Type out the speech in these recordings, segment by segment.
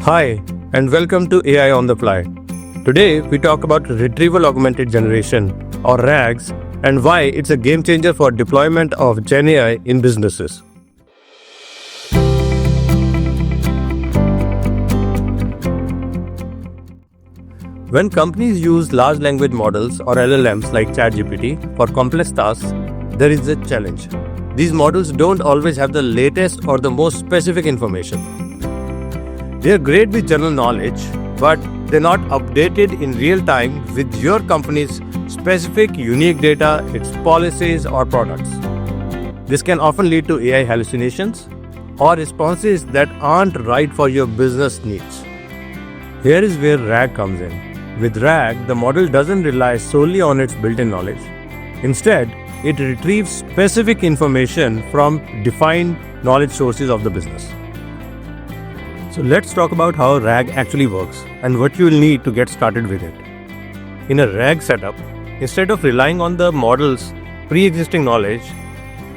Hi, and welcome to AI on the Fly. Today, we talk about Retrieval Augmented Generation, or RAGs, and why it's a game changer for deployment of GenAI in businesses. When companies use large language models or LLMs like ChatGPT for complex tasks, there is a challenge. These models don't always have the latest or the most specific information. They are great with general knowledge, but they're not updated in real time with your company's specific unique data, its policies or products. This can often lead to AI hallucinations or responses that aren't right for your business needs. Here is where RAG comes in. With RAG, the model doesn't rely solely on its built-in knowledge. Instead, it retrieves specific information from defined knowledge sources of the business. So let's talk about how RAG actually works and what you will need to get started with it. In a RAG setup, instead of relying on the model's pre-existing knowledge,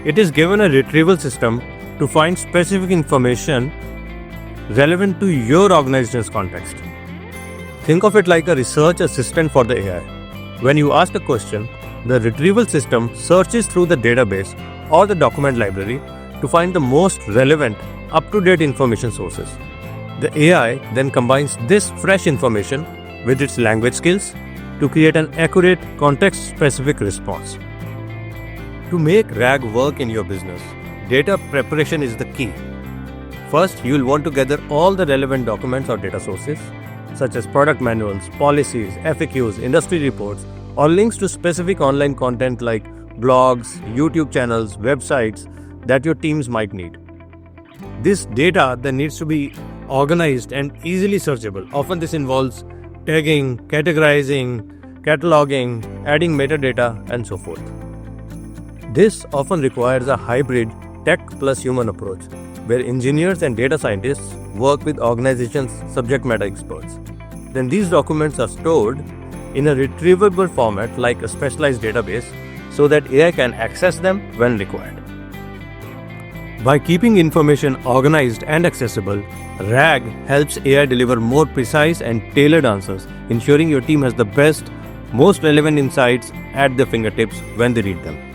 it is given a retrieval system to find specific information relevant to your organization's context. Think of it like a research assistant for the AI. When you ask a question, the retrieval system searches through the database or the document library to find the most relevant, up-to-date information sources. The AI then combines this fresh information with its language skills to create an accurate, context-specific response. To make RAG work in your business, data preparation is the key. First, you will want to gather all the relevant documents or data sources, such as product manuals, policies, FAQs, industry reports, or links to specific online content like blogs, YouTube channels, websites that your teams might need. This data then needs to be organized and easily searchable. Often this involves tagging, categorizing, cataloging, adding metadata, and so forth. This often requires a hybrid tech plus human approach, where engineers and data scientists work with organizations' subject matter experts. Then these documents are stored in a retrievable format like a specialized database so that AI can access them when required. By keeping information organized and accessible, RAG helps AI deliver more precise and tailored answers, ensuring your team has the best, most relevant insights at their fingertips when they need them.